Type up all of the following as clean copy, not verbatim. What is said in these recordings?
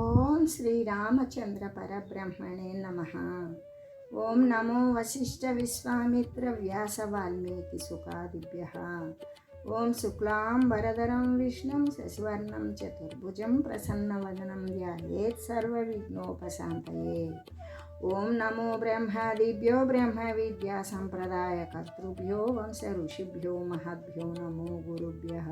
ఓం శ్రీరామచంద్ర పరబ్రహ్మణే నమః. ఓం నమో వశిష్ఠ విశ్వామిత్ర వ్యాస వాల్మీకి సుఖాదిభ్యః. ఓం శుక్లాం వరదరం విష్ణుం శశివర్ణం చతుర్భుజం ప్రసన్నవదనం ధ్యాయేత్ సర్వవిఘ్నోపశాంతయే. ఓం నమో బ్రహ్మాదిభ్యో బ్రహ్మ విద్యా సంప్రదాయ కర్తృభ్యో వంశ ఋషిభ్యో మహద్భ్యో నమో గురుభ్యః.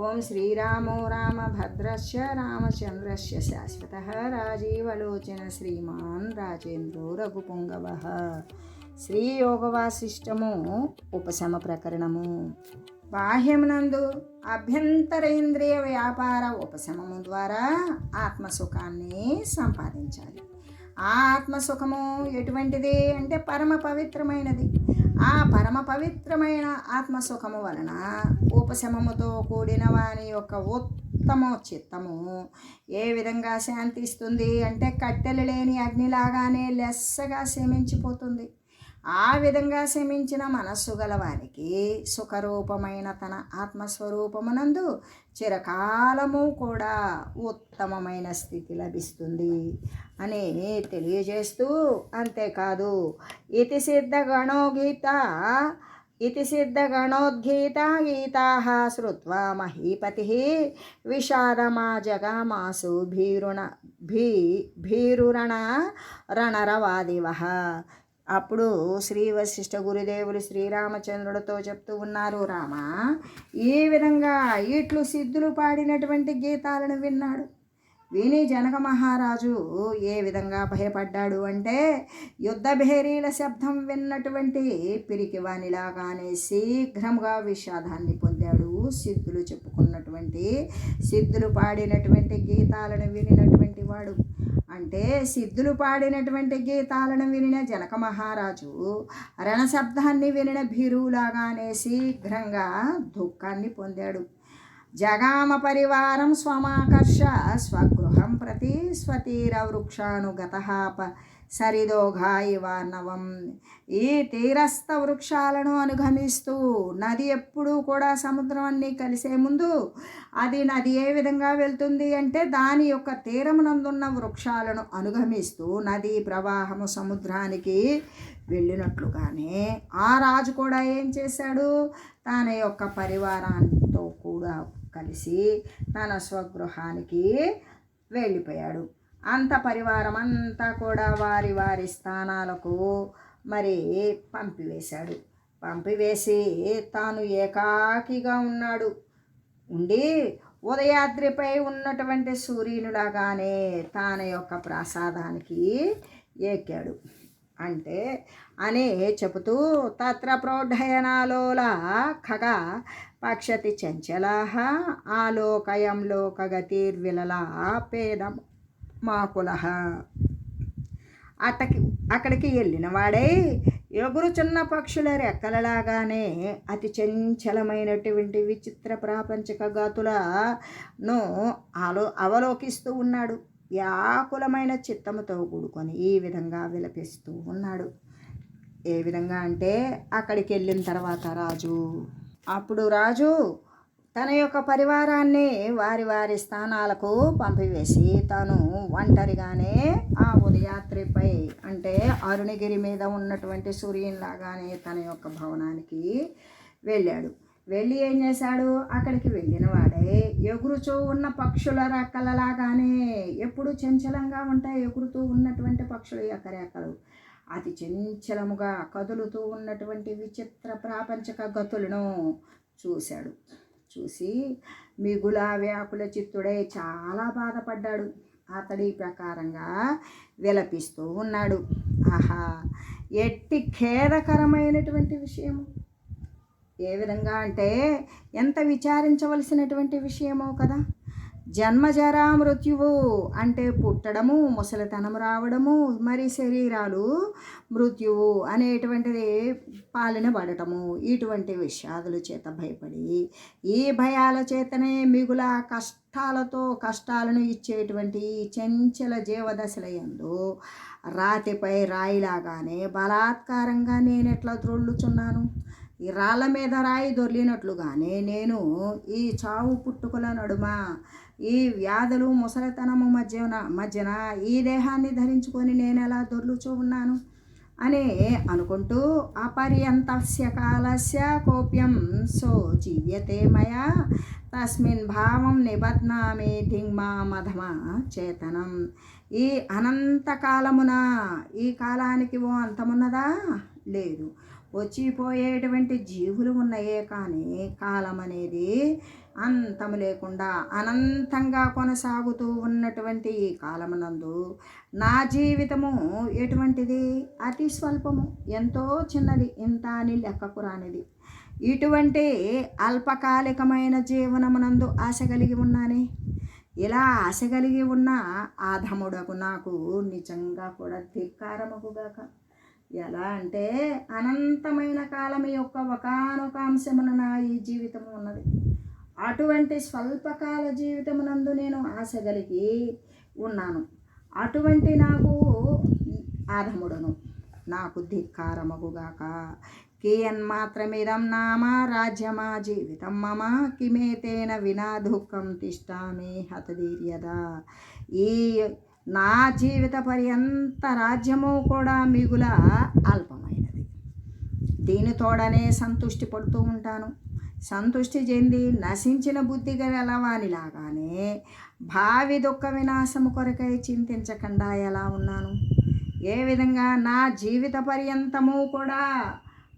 ఓం శ్రీరామో రామభద్రస్య రామచంద్రస్య శాశ్వతః రాజీవలోచన శ్రీమాన్ రాజేంద్రో రఘుపుంగవః. శ్రీయోగవాసిష్టము ఉపశమ ప్రకరణము. బాహ్యమునందు అభ్యంతరేంద్రియ వ్యాపార ఉపశమము ద్వారా ఆత్మసుఖాన్ని సంపాదించాలి. ఆ ఆత్మసుఖము ఎటువంటిది అంటే పరమ పవిత్రమైనది. ఆ పరమ పవిత్రమైన ఆత్మసుఖము వలన ఉపశమముతో కూడిన వాని యొక్క ఉత్తమ చిత్తము ఏ విధంగా శాంతిస్తుంది అంటే కట్టెలు లేని అగ్నిలాగానే లెస్సగా శమించిపోతుంది. ఆ విధంగా శమించిన మనస్సు గలవానికి సుఖరూపమైన తన ఆత్మస్వరూపమునందు చిరకాలము కూడా ఉత్తమమైన స్థితి లభిస్తుంది అని తెలియజేస్తూ, అంతేకాదు ఇతి సిద్ధగణోద్గీత గీతాః శ్రుత్వా మహీపతి విషాదమా జగామాసు భీరురణ రణరవాదివః. అప్పుడు శ్రీ వశిష్ఠ గురుదేవులు శ్రీరామచంద్రుడితో చెప్తూ ఉన్నారు, రామ, ఈ విధంగా ఇట్లు సిద్ధులు పాడినటువంటి గీతాలను విన్నాడు. విని జనక మహారాజు ఏ విధంగా భయపడ్డాడు అంటే యుద్ధ భేరీల శబ్దం విన్నటువంటి పిరికివానిలాగానే శీఘ్రంగా విషాదాన్ని పొందాడు. సిద్ధులు పాడినటువంటి గీతాలను వినినటువంటి వాడు అంటే సిద్ధులు పాడినటువంటి గీతాలను వినిన జనక మహారాజు రణశబ్దాన్ని వినిన భీరువులాగానే శీఘ్రంగా దుఃఖాన్ని పొందాడు. జగామ పరివారం స్వమాకర్ష స్వగృహం ప్రతి స్వతీర వృక్షానుగత సరిదోఘా ఇవ నవం. ఈ తీరస్థ వృక్షాలను అనుగమిస్తూ నది ఎప్పుడూ కూడా సముద్రాన్ని కలిసే ముందు అది నది ఏ విధంగా వెళ్తుంది అంటే దాని యొక్క తీరమునందున్న వృక్షాలను అనుగమిస్తూ నదీ ప్రవాహము సముద్రానికి వెళ్ళినట్లుగానే ఆ రాజు కూడా ఏం చేశాడు, తన యొక్క పరివారంతో కూడా కలిసి తన స్వగృహానికి వెళ్ళిపోయాడు. అంత పరివారం అంతా కూడా వారి వారి స్థానాలకు మరి పంపివేసి తాను ఏకాకిగా ఉండి ఉదయాద్రిపై ఉన్నటువంటి సూర్యునిలాగానే తన యొక్క ప్రాసాదానికి ఎక్కాడు అంటే అని చెబుతూ తత్ర ప్రౌఢయనాలోల ఖగ పక్షతి చంచలాః ఆలోకయం లోకగతిర్విలలా పేద మాకులః. అక్కడికి వెళ్ళిన వాడై ఎగురుచున్న పక్షుల రెక్కలలాగానే అతి చంచలమైనటువంటి విచిత్ర ప్రాపంచిక గతులను అవలోకిస్తూ ఉన్నాడు. వ్యాకులమైన చిత్తముతో కూడుకొని ఈ విధంగా విలపిస్తూ ఉన్నాడు. ఏ విధంగా అంటే అక్కడికి వెళ్ళిన తర్వాత రాజు తన యొక్క పరివారాన్ని వారి వారి స్థానాలకు పంపివేసి తాను ఒంటరిగానే ఆ ఉదయాత్రిపై అంటే అరుణగిరి మీద ఉన్నటువంటి సూర్యునిలాగానే తన యొక్క భవనానికి వెళ్ళి ఏం చేశాడు, అక్కడికి వెళ్ళిన వాడే ఎగురుచూ ఉన్న పక్షుల రెక్కలలాగానే ఎప్పుడు చంచలంగా ఉంటాయి ఎగురుతూ ఉన్నటువంటి పక్షుల యొక్క రెక్కలు అతి చంచలముగా కదులుతూ ఉన్నటువంటి విచిత్ర ప్రాపంచక గతులను చూసి మిగుల వ్యాకుల చిత్తుడై చాలా బాధపడ్డాడు. అతడి ప్రకారంగా విలపిస్తూ ఉన్నాడు. ఆహా, ఎట్టి ఖేదకరమైనటువంటి విషయము! ఏ విధంగా అంటే ఎంత విచారించవలసినటువంటి విషయమో కదా. జన్మజరా మృత్యువు అంటే పుట్టడము, ముసలితనం రావడము, మరి శరీరాలు మృత్యువు అనేటువంటిది పాలన పడటము, ఇటువంటి విషాదుల చేత భయపడి ఈ భయాల చేతనే మిగుల కష్టాలను ఇచ్చేటువంటి చంచల జీవదశలయందు రాతిపై రాయిలాగానే బలాత్కారంగా నేనెట్లా త్రొల్లుచున్నాను. ఈ రాళ్ళ మీద రాయి దొర్లినట్లుగానే నేను ఈ చావు పుట్టుకల నడుమ ఈ వ్యాధులు ముసలితనము మధ్యన ఈ దేహాన్ని ధరించుకొని నేను ఎలా దొర్లుచూ ఉన్నాను అని అనుకుంటూ అపర్యంతస్య కాలస్య కోప్యం సో జీవ్యతే మయా తస్మిన్ భావం నిబధ్నామి ధింగ్మా మధమ చేతనం. ఈ అనంతకాలమున ఈ కాలానికి ఓ అంతమున్నదా? లేదు. వచ్చిపోయేటువంటి జీవులు ఉన్నాయే కానీ కాలం అనేది అంతము లేకుండా అనంతంగా కొనసాగుతూ ఉన్నటువంటి ఈ కాలమునందు నా జీవితము ఎటువంటిది? అతి స్వల్పము, ఎంతో చిన్నది, ఇంత అని లెక్కకు రానిది. ఇటువంటి అల్పకాలికమైన జీవనమునందు ఆశ కలిగి ఉన్నానే. ఇలా ఆశ కలిగి ఉన్న ఆధముడకు నాకు నిజంగా కూడా ధిక్కారమగుగాక. ఎలా అంటే అనంతమైన కాలం యొక్క ఒకానొక అంశమున నా ఈ జీవితము ఉన్నది. అటువంటి స్వల్పకాల జీవితమునందు నేను ఆశ కలిగి ఉన్నాను. అటువంటి నాకు ఆధముడను, నాకు ధిక్కారమగుగాక. కియన్మాత్రమిదం నామ రాజ్యమా జీవితం మమ కిమేతేన వినా దుఃఖం తిష్టామి హతధీర్యదా. ఈ నా జీవిత పర్యంత రాజ్యము కూడా మిగుల అల్పమైనది. దీనితోడనే సంతుష్టి పడుతూ ఉంటాను. సంతుష్టి చెంది నశించిన బుద్ధి గలవానిలాగానే భావి దుఃఖ వినాశము కొరకై చింతించకుండా ఎలా ఉన్నాను? ఏ విధంగా నా జీవిత పర్యంతము కూడా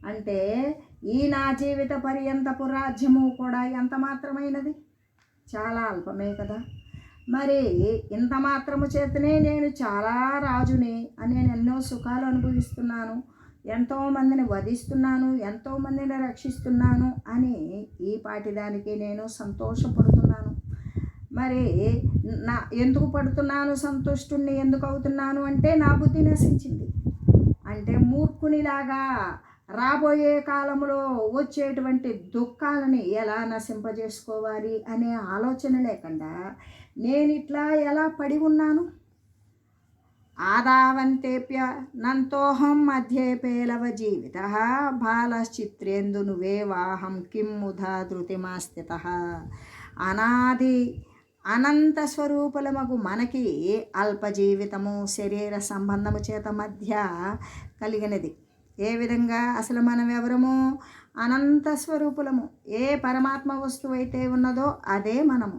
అంటే ఈ నా జీవిత పర్యంతపు రాజ్యము కూడా ఎంత మాత్రమైనది? చాలా అల్పమే కదా. మరి ఇంత మాత్రము చేతనే నేను చాలా రాజుని అని నేను ఎన్నో సుఖాలు అనుభవిస్తున్నాను, ఎంతోమందిని వధిస్తున్నాను, ఎంతోమందిని రక్షిస్తున్నాను అని ఈ పాటిదానికి నేను సంతోషపడుతున్నాను. మరి ఎందుకు పడుతున్నాను? సంతుష్టుణ్ణి ఎందుకు అవుతున్నాను అంటే నా బుద్ధి నశించింది. అంటే మూర్ఖునిలాగా రాబోయే కాలంలో వచ్చేటువంటి దుఃఖాలని ఎలా నశింపజేసుకోవాలి అనే ఆలోచన లేకుండా నేను ఇట్లా ఎలా పడి ఉన్నాను? ఆదావంతేప్య నంతోహం మధ్యే పేలవ జీవిత బాలశ్చిత్రేందు నువ్వే వాహం కిం ముధా ధృతిమాస్థిత. అనాది అనంత స్వరూపులమగు మనకి అల్ప జీవితము శరీర సంబంధము చేత మధ్య కలిగినది. ఏ విధంగా? అసలు మనం ఎవరము? అనంత స్వరూపులము. ఏ పరమాత్మ వస్తువు అయితే ఉన్నదో అదే మనము.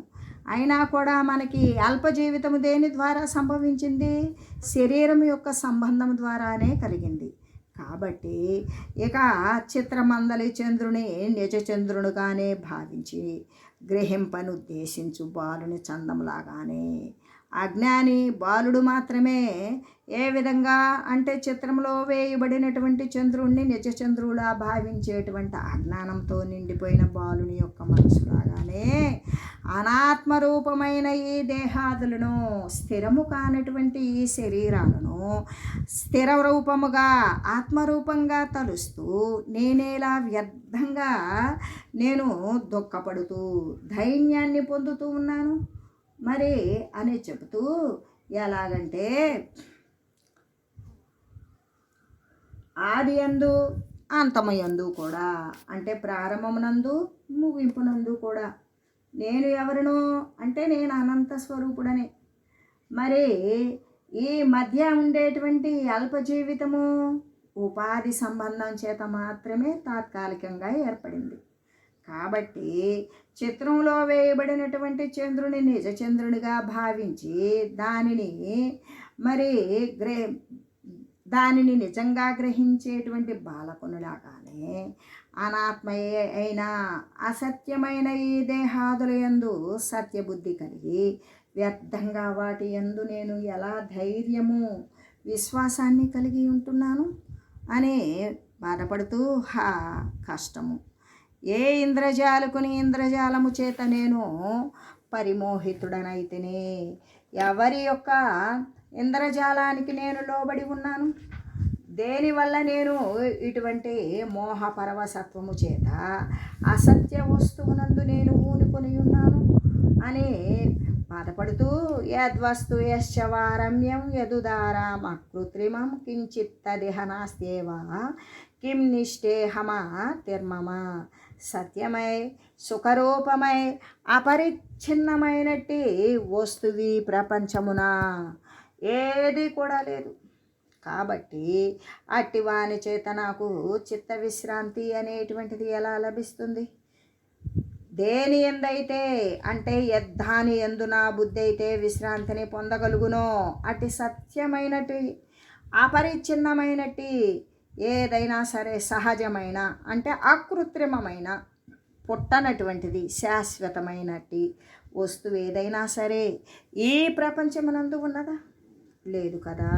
అయినా కూడా మనకి అల్ప జీవితము దేని ద్వారా సంభవించింది? శరీరం యొక్క సంబంధం ద్వారానే కలిగింది. కాబట్టి ఇక చిత్రమందలి చంద్రుని నిజ చంద్రునిగానే భావించి గ్రహింపనుద్దేశించు బాలుని చందంలాగానే అజ్ఞాని బాలుడు మాత్రమే ఏ విధంగా అంటే చిత్రంలో వేయబడినటువంటి చంద్రుణ్ణి నిజ చంద్రులా భావించేటువంటి అజ్ఞానంతో నిండిపోయిన బాలుని యొక్క మనసులాగానే అనాత్మరూపమైన ఈ దేహాదులను, స్థిరము కానటువంటి ఈ శరీరాలను స్థిర రూపముగా ఆత్మరూపంగా తలుస్తూ నేనేలా వ్యర్థంగా నేను దుఃఖపడుతూ ధైర్యాన్ని పొందుతూ ఉన్నాను మరి అని చెబుతూ, ఎలాగంటే ఆది యందు అంతమయందు కూడా అంటే ప్రారంభమునందు ముగింపునందు కూడా నేను ఎవరినో అంటే నేను అనంత స్వరూపుడనే. మరి ఈ మధ్య ఉండేటువంటి అల్ప జీవితము ఉపాధి సంబంధం చేత మాత్రమే తాత్కాలికంగా ఏర్పడింది. కాబట్టి చిత్రంలో వేయబడినటువంటి చంద్రుని నిజ చంద్రునిగా భావించి దానిని నిజంగా గ్రహించేటువంటి బాలకునిలాగానే అనాత్మయే అయినా అసత్యమైన ఈ దేహాదుల యందు సత్యబుద్ధి కలిగి వ్యర్థంగా వాటి యందు నేను ఎలా ధైర్యము విశ్వాసాన్ని కలిగి ఉంటున్నాను అని బాధపడుతూ కష్టము. ఏ ఇంద్రజాలకుని ఇంద్రజాలము చేత నేను పరిమోహితుడనైతేనే, ఎవరి యొక్క ఇంద్రజాలానికి నేను లోబడి ఉన్నాను? దేనివల్ల నేను ఇటువంటి మోహపరవసత్వము చేత అసత్య వస్తువునందు నేను ఊనుకొని ఉన్నాను అని బాధపడుతూ యద్వస్తు యశ్చవారమ్యం యదుదారామకృత్రిమం కించిత్తదిహ నాస్త్యేవ కిం నిష్టేహమ తిర్మమ. సత్యమై సుఖరూపమై అపరిచ్ఛిన్నమైనట్టి వస్తువి ప్రపంచమున ఏది కూడా లేదు. కాబట్టి అట్టి వాని చేత నాకు చిత్త విశ్రాంతి అనేటువంటిది ఎలా లభిస్తుంది? దేని ఎందైతే అంటే యద్ధాని ఎందు నా బుద్ధి అయితే విశ్రాంతిని పొందగలుగునో అట్టి సత్యమైనటి అపరిచ్ఛిన్నమైనటి ఏదైనా సరే సహజమైన అంటే అకృత్రిమమైన పుట్టనటువంటిది శాశ్వతమైనటి వస్తువు ఏదైనా సరే ఈ ప్రపంచమునందు ఉన్నదా? లేదు కదా.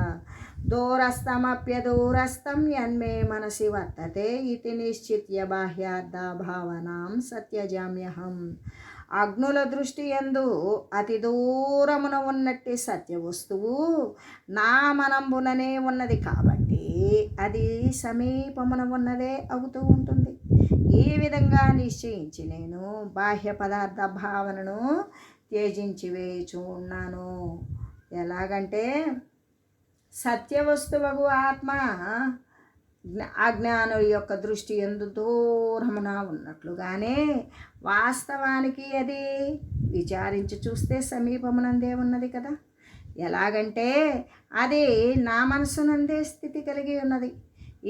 దూరస్థమప్యదూరస్థం యన్మే మనసి వర్తతే ఇతి నిశ్చిత్య బాహ్యార్థ భావనాం సత్యజామ్యహం. అగ్నుల దృష్టి యందు అతి దూరమున ఉన్నట్టి సత్య వస్తువు నా మనంబుననే ఉన్నది కాబట్టి అది సమీపమున ఉన్నదే అవుతూ ఉంటుంది. ఈ విధంగా నిశ్చయించి నేను బాహ్య పదార్థ భావనను త్యజించి వేయుచూ ఉన్నాను. ఎలాగంటే సత్యవస్తువగు ఆత్మ అజ్ఞానుల యొక్క దృష్టి ఎందు దూరమున ఉన్నట్లుగానే వాస్తవానికి అది విచారించి చూస్తే సమీపమునందే ఉన్నది కదా. ఎలాగంటే అది నా మనసునందే స్థితి కలిగి ఉన్నది.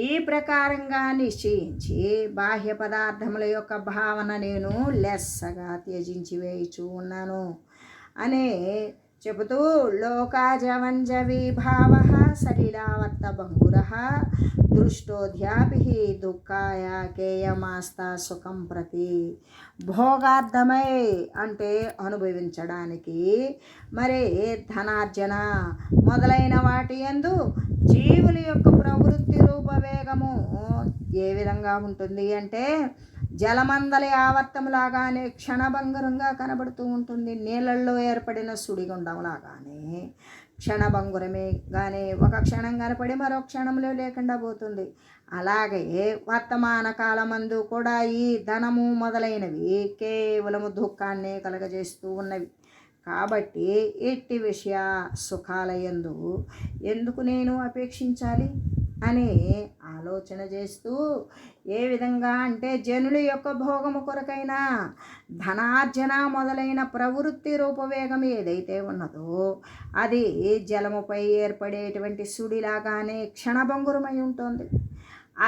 ఈ ప్రకారంగా నిశ్చయించి బాహ్య పదార్థముల యొక్క భావన నేను లెస్సగా త్యజించి వేయుచూ ఉన్నాను అనే చెబుతూ లోకాజవంజవి భావ సలీలావర్త భంగుర దృష్టోధ్యాపి దుఃఖాయ కేయమాస్తా సుఖం ప్రతి. భోగార్థమై అంటే అనుభవించడానికి మరి ధనార్జన మొదలైన వాటి యందు జీవుల యొక్క ప్రవృత్తి రూపవేగము ఏ విధంగా ఉంటుంది అంటే జలమందలి ఆవర్తంలాగానే క్షణభంగురంగా కనబడుతూ ఉంటుంది. నీళ్ళల్లో ఏర్పడిన సుడిగుండంలాగానే క్షణభంగురమే కానీ ఒక క్షణం కనపడి మరో క్షణంలో లేకుండా పోతుంది. అలాగే వర్తమాన కాలమందు కూడా ఈ ధనము మొదలైనవి కేవలము దుఃఖాన్నే కలగజేస్తూ ఉన్నవి. కాబట్టి ఎట్టి విషయ సుఖాలయందు ఎందుకు నేను అపేక్షించాలి అని ఆలోచన చేస్తూ ఏ విధంగా అంటే జనుల యొక్క భోగము కొరకైనా ధనార్జన మొదలైన ప్రవృత్తి రూపవేగం ఏదైతే ఉన్నదో అది జలముపై ఏర్పడేటువంటి సుడిలాగానే క్షణభంగురమై ఉంటుంది.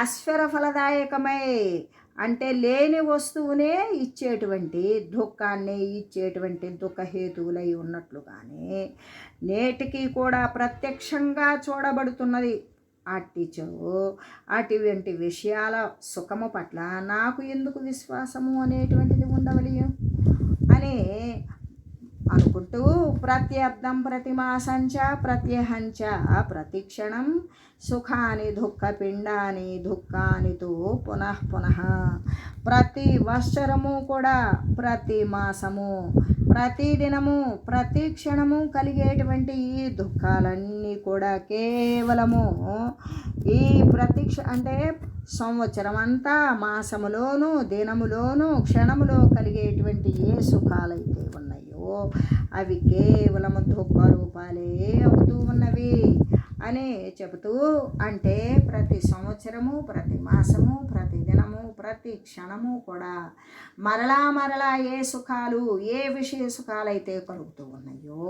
అశ్వర ఫలదాయకమై అంటే లేని వస్తువునే ఇచ్చేటువంటి దుఃఖాన్ని ఇచ్చేటువంటి దుఃఖహేతువులై ఉన్నట్లుగానే నేటికి కూడా ప్రత్యక్షంగా చూడబడుతున్నది. అటువంటి విషయాల సుఖము పట్ల నాకు ఎందుకు విశ్వాసము అనేటువంటిది ఉండవలియు అని అనుకుంటూ ప్రత్యర్థం ప్రతిమాసంచ ప్రత్యహంచ ప్రతిక్షణం సుఖాని దుఃఖపిండాని దుఃఖానితో పునః పునః. ప్రతి వత్సరము కూడా ప్రతి మాసము ప్రతి దినము ప్రతి క్షణము కలిగేటువంటి ఈ దుఃఖాలన్నీ కూడా కేవలము ఈ అంటే సంవత్సరం అంతా మాసములోను దినములోను క్షణములో కలిగేటువంటి ఏ సుఖాలైతే ఉన్నాయో అవి కేవలము దుఃఖ రూపాలే అవుతూ ఉన్నవి అని చెబుతూ అంటే ప్రతి సంవత్సరము ప్రతి మాసము ప్రతి దినము ప్రతి క్షణము కూడా మరలా ఏ సుఖాలు ఏ విషయ సుఖాలైతే కలుగుతూ ఉన్నాయో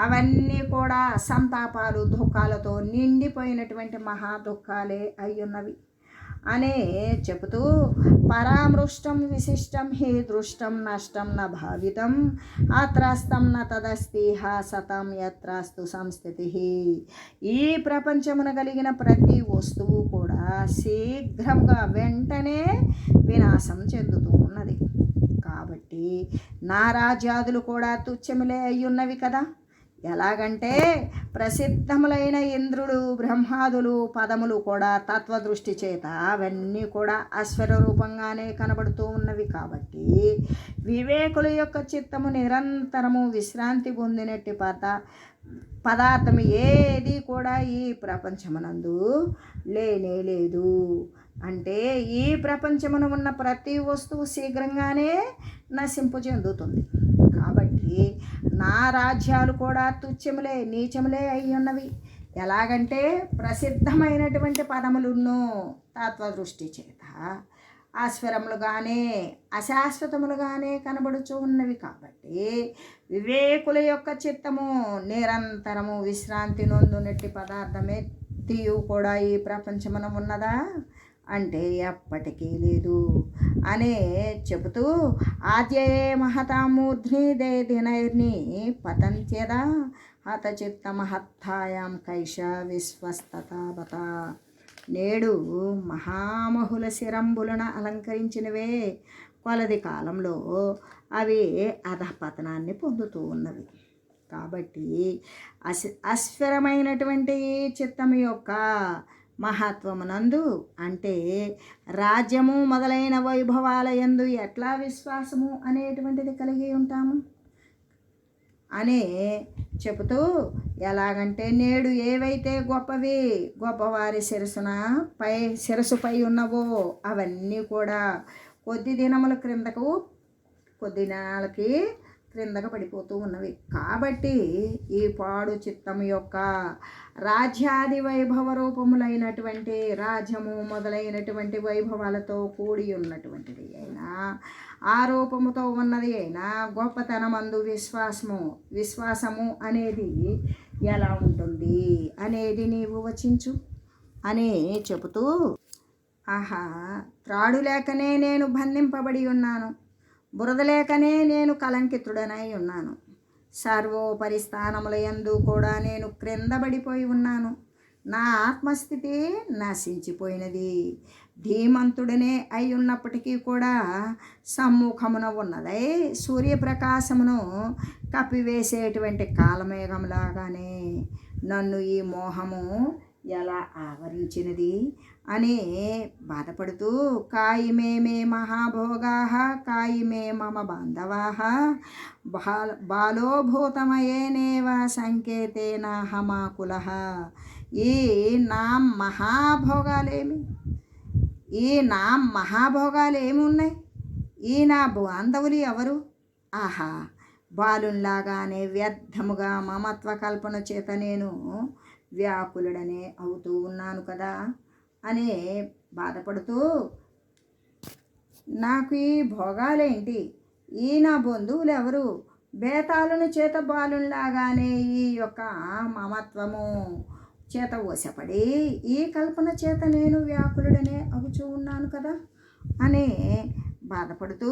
అవన్నీ కూడా సంతాపాలు దుఃఖాలతో నిండిపోయినటువంటి మహా దుఃఖాలే అయ్యున్నవి అనే చెబుతూ పరామృష్టం విశిష్టం హి దృష్టం నష్టం న భావితం అత్రస్తం న తదస్తిహ సతం యత్రాస్తు సంస్థితి. ఈ ప్రపంచమున కలిగిన ప్రతి వస్తువు కూడా శీఘ్రంగా వెంటనే వినాశం చెందుతూ ఉన్నది. కాబట్టి నా రాజ్యాదులు కూడా తుచ్చములే అయ్యున్నవి కదా. ఎలాగంటే ప్రసిద్ధములైన ఇంద్రుడు బ్రహ్మాదులు పదములు కూడా తత్వదృష్టి చేత అవన్నీ కూడా అశ్వర రూపంగానే కనబడుతూ ఉన్నవి. కాబట్టి వివేకుల యొక్క చిత్తము నిరంతరము విశ్రాంతి పొందినట్టు పదార్థం ఏది కూడా ఈ ప్రపంచమునందు లేనే లేదు. అంటే ఈ ప్రపంచమున ఉన్న ప్రతి వస్తువు శీఘ్రంగానే నశింపు చెందుతుంది. కాబట్టి నా రాజ్యాలు కూడా తుచ్చములే నీచములే అయి ఉన్నవి. ఎలాగంటే ప్రసిద్ధమైనటువంటి పదములను తత్వదృష్టి చేత ఆశ్వరములుగానే అశాశ్వతములుగానే కనబడుచు ఉన్నవి. కాబట్టి వివేకుల యొక్క చిత్తము నిరంతరము విశ్రాంతి నొందునట్టి పదార్థమే తీయు కూడా ఈ ప్రపంచమున ఉన్నదా అంటే ఎప్పటికీ లేదు అనే చెబుతూ ఆద్యయే మహతామూర్ధ్ని దినైర్ని పతంత్యదా హతచిత్త మహత్తాయాం కైష విశ్వస్తతావత. నేడు మహామహుల శిరంబులను అలంకరించినవే కొలది కాలంలో అవి అధపతనాన్ని పొందుతూ ఉన్నవి. కాబట్టి అస్వరమైనటువంటి చిత్తము యొక్క మహత్వమునందు అంటే రాజ్యము మొదలైన వైభవాల యందు ఎట్లా విశ్వాసము అనేటువంటిది కలిగి ఉంటాము అనే చెబుతూ, ఎలాగంటే నేడు ఏవైతే గొప్పవారి శిరసుపై ఉన్నవో అవన్నీ కూడా కొద్ది దినముల కొద్ది నెలలకి క్రిందకు పడిపోతూ ఉన్నవి. కాబట్టి ఈ పాడు చిత్తం యొక్క రాజ్యాది వైభవ రూపములైనటువంటి రాజ్యము మొదలైనటువంటి వైభవాలతో కూడి ఉన్నటువంటిది అయినా ఆ రూపముతో ఉన్నది అయినా గొప్పతనమందు విశ్వాసము అనేది ఎలా ఉంటుంది అనేది నీవు వచించు అని చెబుతూ, ఆహా, త్రాడు లేకనే నేను బంధింపబడి ఉన్నాను, బురద లేకనే నేను కలంకితుడనై ఉన్నాను, సర్వోపరి స్థానముల యందు కూడా నేను క్రిందబడిపోయి ఉన్నాను, నా ఆత్మస్థితి నశించిపోయినది, ధీమంతుడనే అయి ఉన్నప్పటికీ కూడా సమ్ముఖమున ఉన్నదై సూర్యప్రకాశమును కప్పివేసేటువంటి కాలమేఘంలాగానే నన్ను ఈ మోహము ఎలా ఆవరించినది అని బాధపడుతూ, కాయిమే మహాభోగా కాయిమే మమ బాంధవాః బాలోభూతమయేనేవ సంకేతేన హమాకులః. ఈ నా మహాభోగాలు ఏమి ఉన్నాయి? ఈ నా బాంధవులు ఎవరు? ఆహా, బాలుల్లాగానే వ్యర్థముగా మమత్వ కల్పన చేత నేను వ్యాకులుడనే అవుతూ ఉన్నాను కదా అని బాధపడుతూ, నాకు ఈ భోగాలేంటి? ఈ నా బంధువులు ఎవరు? బేతాళుని చేత బాలుల్లాగానే ఈ యొక్క మమత్వము చేత వశపడి ఈ కల్పన చేత నేను వ్యాకులుడనే అవుతూ ఉన్నాను కదా అని బాధపడుతూ,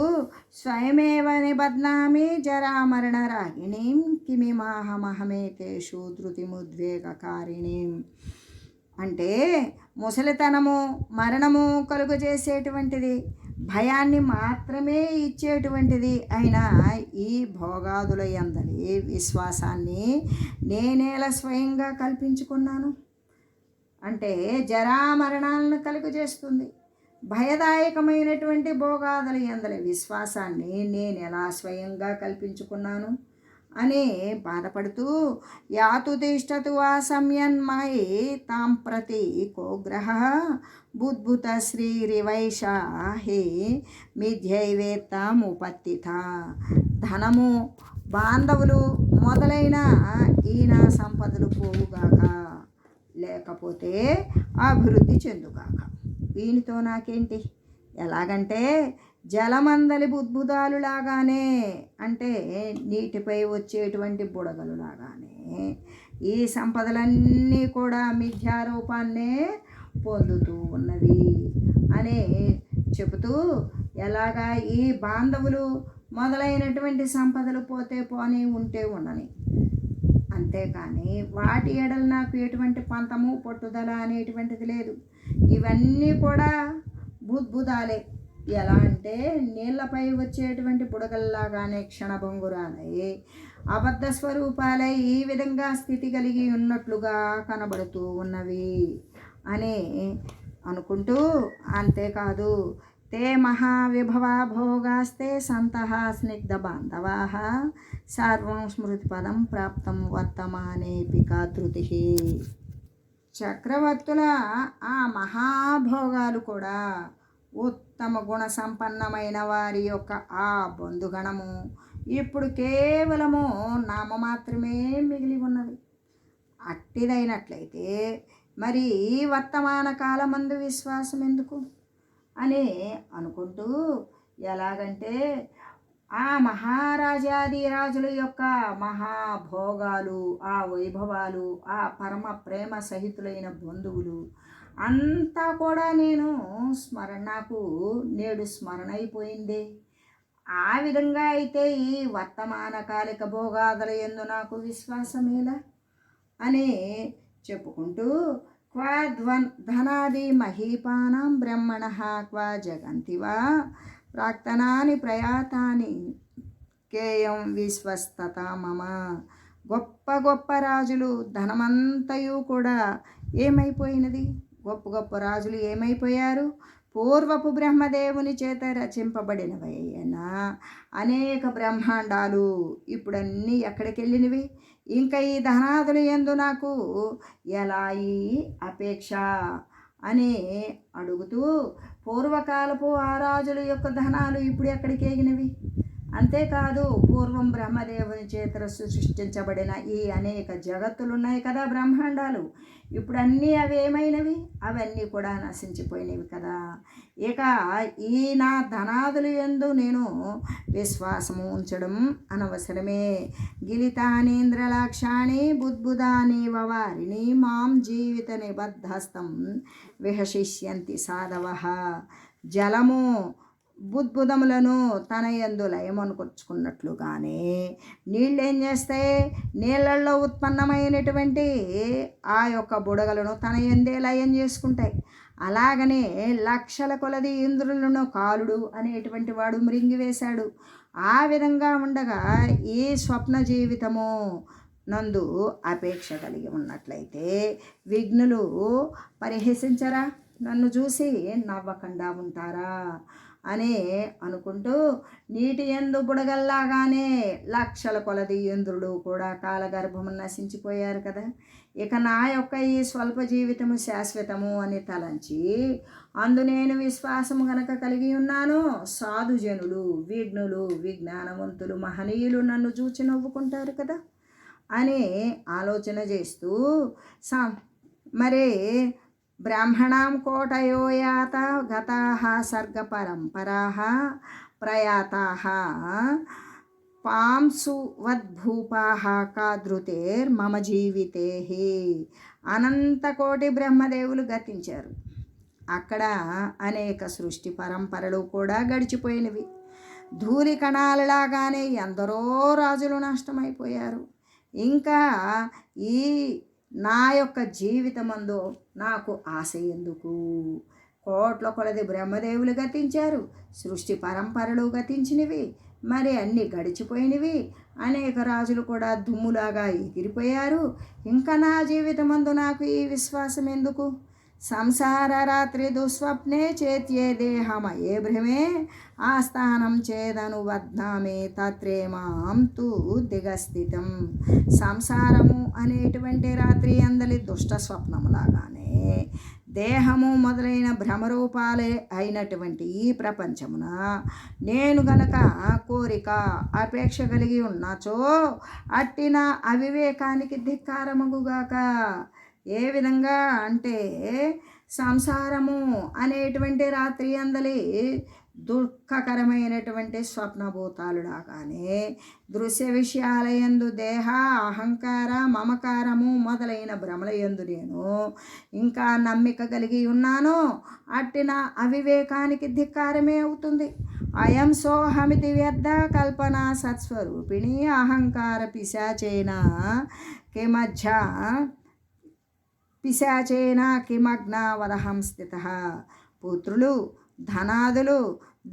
స్వయమేవ నిబధ్నామి జరామరణ రాగిణీం కిమిమాహమహమేతేషు ధృతిముద్వేగకారిణీం. అంటే ముసలితనము మరణము కలుగజేసేటువంటిది, భయాన్ని మాత్రమే ఇచ్చేటువంటిది అయినా ఈ భోగాదుల యందలి విశ్వాసాన్ని నేనేలా స్వయంగా కల్పించుకున్నాను అంటే జరామరణాలను కలుగజేస్తుంది. భయదాయకమైనటువంటి భోగాదుల యందలి విశ్వాసాన్ని నేను ఎలా స్వయంగా కల్పించుకున్నాను అని బాధపడుతూ, యాతు తిష్టతు వా సంయన్మయి తాం ప్రతి కోగ్రహ బుద్భుత శ్రీరివైషా హి మిథ్యైవేత్తముపత్తిత. ధనము బాంధవులు మొదలైన ఈయన సంపదలు పోవుగాక, లేకపోతే అభివృద్ధి చెందుగాక. వీనితో నాకేంటి? ఎలాగంటే జలమందలి బుద్భుదాలు లాగానే అంటే నీటిపై వచ్చేటువంటి బుడగలు లాగానే ఈ సంపదలన్నీ కూడా మిథ్యారూపాన్నే పొందుతూ ఉన్నవి అని చెబుతూ, ఎలాగా ఈ బాంధవులు మొదలైనటువంటి సంపదలు పోతే పోనీ ఉంటే ఉండని, అంతేకాని వాటి ఎడలు నాకు ఎటువంటి పంతము పట్టుదల అనేటువంటిది లేదు. ఇవన్నీ కూడా బుద్భుదాలే. ఎలా అంటే నీళ్లపై వచ్చేటువంటి బుడగల్లాగానే క్షణభంగురాలై అబద్ధ స్వరూపాలై ఈ విధంగా స్థితి కలిగి ఉన్నట్లుగా కనబడుతూ ఉన్నవి అని అనుకుంటూ, అంతేకాదు తే మహావిభవా భోగాస్తే సంతః స్నిగ్ధ బాంధవాః సర్వం స్మృతిపదం ప్రాప్తం వర్తమానేపిక ధృతి. చక్రవర్తుల ఆ మహాభోగాలు కూడా ఉత్తమ గుణ సంపన్నమైన వారి యొక్క ఆ బంధుగణము ఇప్పుడు కేవలము నామ మాత్రమే మిగిలి ఉన్నది. అట్టిదైనట్లయితే మరి ఈ వర్తమాన కాలమందు విశ్వాసం ఎందుకు అని అనుకుంటూ, ఎలాగంటే ఆ మహారాజాది రాజుల యొక్క మహాభోగాలు, ఆ వైభవాలు, ఆ పరమ ప్రేమ సహితులైన బంధువులు అంతా కూడా నాకు నేడు స్మరణ అయిపోయింది. ఆ విధంగా అయితే ఈ వర్తమానకాలిక భోగాదుల యందు నాకు విశ్వాసమేలా అని చెప్పుకుంటూ, క్వా ధనాది మహీపానాం బ్రహ్మణ క్వా జగంతి వా ప్రాక్తనాని ప్రయాతాని కేయం విశ్వస్తత మమ. గొప్ప గొప్ప రాజులు ధనమంతయు కూడా ఏమైపోయినది? గొప్ప గొప్ప రాజులు ఏమైపోయారు? పూర్వపు బ్రహ్మదేవుని చేత రచింపబడినవైనా అనేక బ్రహ్మాండాలు ఇప్పుడన్నీ ఎక్కడికి వెళ్ళినవి? ఇంకా ఈ ధనాదులు యందు నాకు ఎలా ఈ అపేక్ష అని అడుగుతూ, పూర్వకాలపు ఆ రాజుల యొక్క ధనాలు ఇప్పుడు ఎక్కడికి ఎగినవి? అంతేకాదు, పూర్వం బ్రహ్మదేవుని చేత సృష్టించబడిన ఈ అనేక జగత్తులు ఉన్నాయి కదా, బ్రహ్మాండాలు, ఇప్పుడు అన్నీ అవి ఏమైనవి? అవన్నీ కూడా నశించిపోయినవి కదా. ఇక ఈ నా ధనాదులు యందు నేను విశ్వాసము ఉంచడం అనవసరమే. గిలితానీంద్రలాక్షాణి బుద్బుదాని వారిని మాం జీవిత నిబద్ధస్తం విహశిష్యంతి సాధవ. జలము బుద్బుదములను తన యందు లయమనుకొచ్చుకున్నట్లుగానే నీళ్ళు ఏం చేస్తాయి? నీళ్ళల్లో ఉత్పన్నమైనటువంటి ఆ యొక్క బుడగలను తన యందే లయం చేసుకుంటాయి. అలాగనే లక్షల కొలది ఇంద్రులను కాలుడు అనేటువంటి వాడు మృంగివేశాడు. ఆ విధంగా ఉండగా ఈ స్వప్న జీవితము నందు అపేక్ష కలిగి ఉన్నట్లయితే విఘ్నులు పరిహసించరా? నన్ను చూసి నవ్వకుండా ఉంటారా అని అనుకుంటూ, నీటి యందు బుడగల్లాగానే లక్షల కొలది ఇంద్రుడు కూడా కాలగర్భము నశించిపోయారు కదా. ఇక నా యొక్క ఈ స్వల్ప జీవితము శాశ్వతము అని తలంచి అందు నేను విశ్వాసము గనక కలిగి ఉన్నాను, సాధుజనులు, విఘ్నులు, విజ్ఞానవంతులు, మహనీయులు నన్ను చూచి నవ్వుకుంటారు కదా అని ఆలోచన చేస్తూ, మరి బ్రాహ్మణాం కోటయో యాత గతాః సర్గ పరంపరాః ప్రయాతాః పాంసు వద్భూపాః కాదృతేర్మమ జీవితే. అనంతకోటి బ్రహ్మదేవులు గతించారు. అక్కడ అనేక సృష్టి పరంపరలు కూడా గడిచిపోయినవి. ధూళి కణాలలాగానే ఎందరో రాజులు నష్టమైపోయారు. ఇంకా ఈ నా యొక్క జీవితమందు నాకు ఆశ ఎందుకు? కోట్ల కొలది బ్రహ్మదేవులు గతించారు, సృష్టి పరంపరలు గతించినవి, మరి అన్నీ గడిచిపోయినవి. అనేక రాజులు కూడా దుమ్ములాగా ఎగిరిపోయారు. ఇంకా నా జీవితమందు నాకు ఈ విశ్వాసం ఎందుకు? సంసార రాత్రి దుస్వప్నే చేత్యే దేహమయే భ్రమే ఆస్థానం చేదను వద్నామే తత్రేమాం తు దిగస్థితం. సంసారము అనేటువంటి రాత్రి అందలి దుష్ట స్వప్నములాగానే దేహము మొదలైన భ్రమరూపాలే అయినటువంటి ఈ ప్రపంచమున నేను గనక కోరిక అపేక్ష కలిగి ఉన్నచో అట్టి నా అవివేకానికి ధిక్కారమగుగాక. ఏ విధంగా అంటే, సంసారము అనేటువంటి రాత్రి అందలి దుఃఖకరమైనటువంటి స్వప్నభూతాలులాగానే దృశ్య విషయాలయందు దేహ అహంకార మమకారము మొదలైన భ్రమలయందు నేను ఇంకా నమ్మిక కలిగి ఉన్నాను. అట్టి నా అవివేకానికి ధిక్కారమే అవుతుంది. అయం సోహమితి వ్యర్థ కల్పన సత్స్వరూపిణి అహంకార పిశాచేన కిమగ్న వదహం స్థిత. పుత్రులు, ధనాదులు,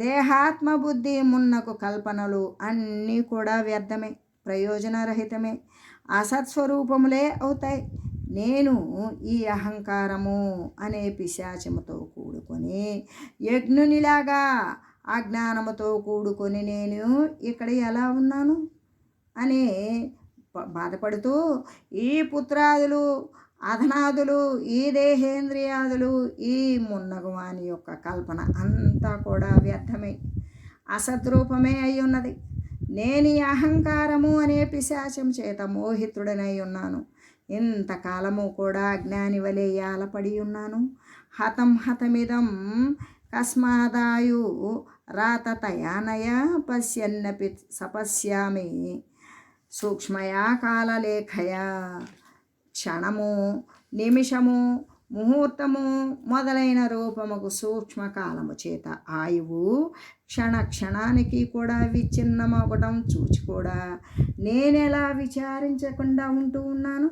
దేహాత్మబుద్ధి మున్నకు కల్పనలు అన్నీ కూడా వ్యర్థమే, ప్రయోజనరహితమే, అసత్స్వరూపములే అవుతాయి. నేను ఈ అహంకారము అనే పిశాచముతో కూడుకొని యజ్ఞునిలాగా అజ్ఞానముతో కూడుకొని నేను ఇక్కడ ఎలా ఉన్నాను అని బాధపడుతూ ఈ పుత్రాదులు, అధనాదులు, ఈ దేహేంద్రియాదులు, ఈ మున్నగువాని యొక్క కల్పన అంతా కూడా వ్యర్థమే, అసద్రూపమే అయి ఉన్నది. నేను ఈ అహంకారము అనే పిశాచం చేత మోహితుడనై ఉన్నాను. ఇంతకాలము కూడా అజ్ఞాని వలె యాలపడి ఉన్నాను. హతమిదం కస్మాదాయు రాతతయానయ పశ్యన్నపి సపశ్యామి సూక్ష్మయా కాలలేఖయా. క్షణము, నిమిషము, ముహూర్తము మొదలైన రూపముకు సూక్ష్మకాలము చేత ఆయువు క్షణానికి కూడా విచ్ఛిన్నమవడం చూచి కూడా నేనెలా విచారించకుండా ఉంటూ ఉన్నాను.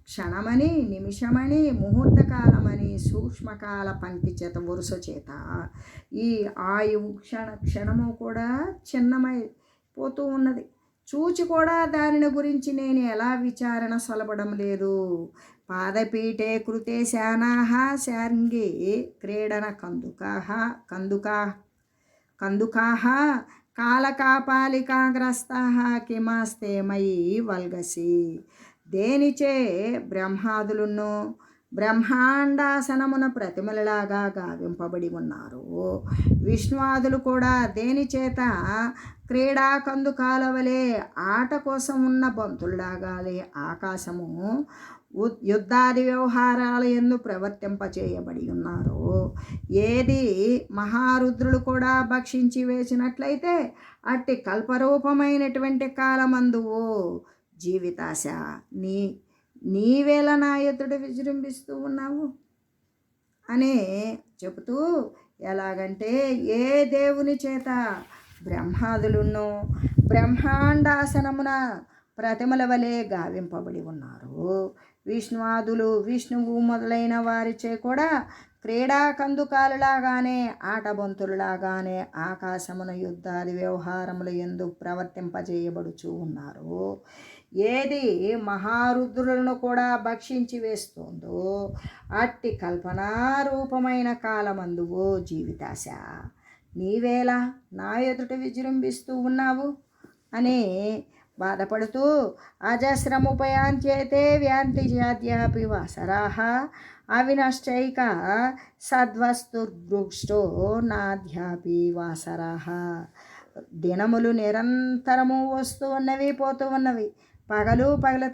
క్షణమని, నిమిషమని, ముహూర్తకాలమని సూక్ష్మకాల పంక్తి చేత వరుస చేత ఈ ఆయువు క్షణము కూడా చిన్నమైపోతూ ఉన్నది. చూచి కూడా దానిని గురించి నేను ఎలా విచారణ సొలపడం లేదు. పాదపీఠే కృతే శానాః శార్ంగే క్రీడన కందుకాః కాలకాపాలికాగ్రస్తాః కిమాస్తే మయి వల్గసి. దేనిచే బ్రహ్మాదులను బ్రహ్మాండాసనమున ప్రతిమలలాగా గావింపబడి ఉన్నారు. విష్ణువాదులు కూడా దేనిచేత క్రీడా కందుకాల వలె ఆట కోసం ఉన్న బంతుల్లాగాలే ఆకాశము యుద్ధాది వ్యవహారాల యందు ప్రవర్తింపచేయబడి ఉన్నారు. ఏది మహారుద్రులు కూడా భక్షించి వేసినట్లయితే అట్టి కల్పరూపమైనటువంటి కాలమందువో జీవితాశ నీవేళ నా ఎదుట విజృంభిస్తూ ఉన్నావు అని చెబుతూ, ఎలాగంటే ఏ దేవుని చేత బ్రహ్మాదులను బ్రహ్మాండాసనమున ప్రతిమల వలె గావింపబడి ఉన్నారు. విష్ణువాదులు విష్ణువు మొదలైన వారిచే కూడా క్రీడా కందుకాలులాగానే ఆటబంతులులాగానే ఆకాశమున యుద్ధాది వ్యవహారముల యందు ప్రవర్తింపజేయబడుచూ ఉన్నారు. ఏది మహారుద్రులను కూడా భక్షించి వేస్తుందో అట్టి కల్పనారూపమైన కాలమందువో జీవితాశ నీవేలా నా ఎదుట విజృంభిస్తూ ఉన్నావు అని బాధపడుతూ, అజస్రముపయాంచేతే వ్యాంతి జాత్యాపి వాసరాః అవినశ్చైక సద్వస్తుర్దృష్టో నాధ్యాపి వాసరాః. దినములు నిరంతరము వస్తూ ఉన్నవి, పోతూ ఉన్నవి. పగలు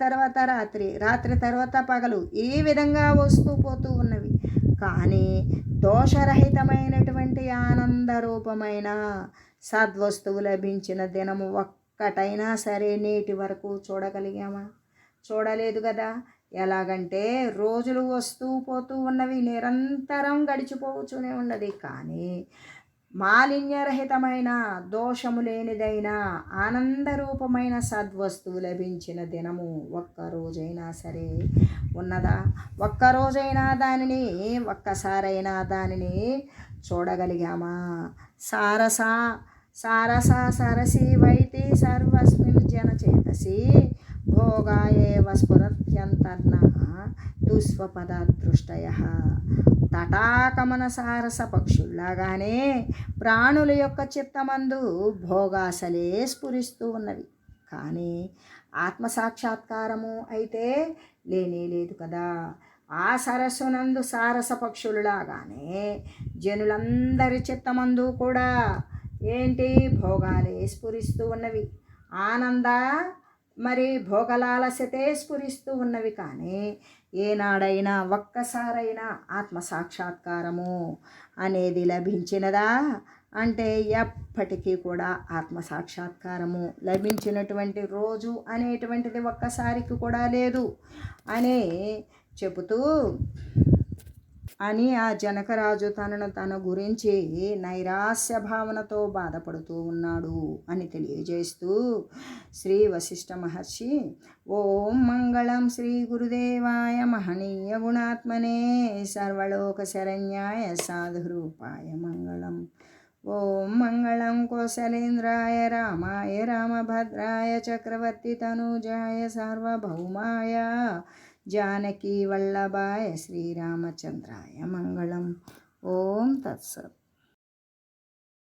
తర్వాత రాత్రి, రాత్రి తర్వాత పగలు, ఈ విధంగా వస్తూ పోతూ ఉన్నవి. కానీ దోషరహితమైనటువంటి ఆనందరూపమైన సద్వస్తువు లభించిన దినము ఒక్కటైనా సరే నేటి వరకు చూడగలిగామా? చూడలేదు కదా. ఎలాగంటే రోజులు వస్తూ పోతూ ఉన్నవి, నిరంతరం గడిచిపోతూనే ఉన్నది. కానీ మాలిన్యరహితమైన దోషము లేనిదైన ఆనందరూపమైన సద్వస్తువు లభించిన దినము ఒక్కరోజైనా సరే ఉన్నదా? ఒక్కరోజైనా దానిని, ఒక్కసారైనా దానిని చూడగలిగామా? సారసీ వైతి సర్వస్మిన్ జనచేతసి భోగాయేవ స్ఫురత్యంతర్నః దుస్వపదదృష్టయః. తటాకమన సారస పక్షుల్లాగానే ప్రాణుల యొక్క చిత్తమందు భోగాసలే స్ఫురిస్తూ ఉన్నవి. కానీ ఆత్మసాక్షాత్కారము అయితే లేనే లేదు కదా. ఆ సరస్సునందు సారస పక్షులలాగానే జనులందరి చిత్తమందు కూడా ఏంటి భోగాలే స్ఫురిస్తూ ఉన్నవి. ఆనంద మరి భోగలాలసతే స్ఫురిస్తూ ఉన్నవి. కానీ ఏనాడైనా ఒక్కసారైనా ఆత్మసాక్షాత్కారము అనేది లభించినదా అంటే ఎప్పటికీ కూడా ఆత్మసాక్షాత్కారము లభించినటువంటి రోజు అనేటువంటిది ఒక్కసారికి కూడా లేదు అని చెబుతూ అని ఆ జనకరాజు తన గురించి నైరాస్య భావనతో బాధపడుతూ ఉన్నాడు అని తెలియజేస్తూ శ్రీ వశిష్ఠ మహర్షి ఓం మంగళం శ్రీ గురుదేవాయ మహనీయ గుణాత్మనే సర్వలోక శరణ్యాయ సాధురూపాయ మంగళం. ఓం మంగళం కోసలేంద్రాయ రామాయ రామభద్రాయ చక్రవర్తి తనూజాయ సార్వభౌమాయ జానకీ వల్లభాయ శ్రీరామచంద్రాయ మంగళం. ఓం తత్సత్.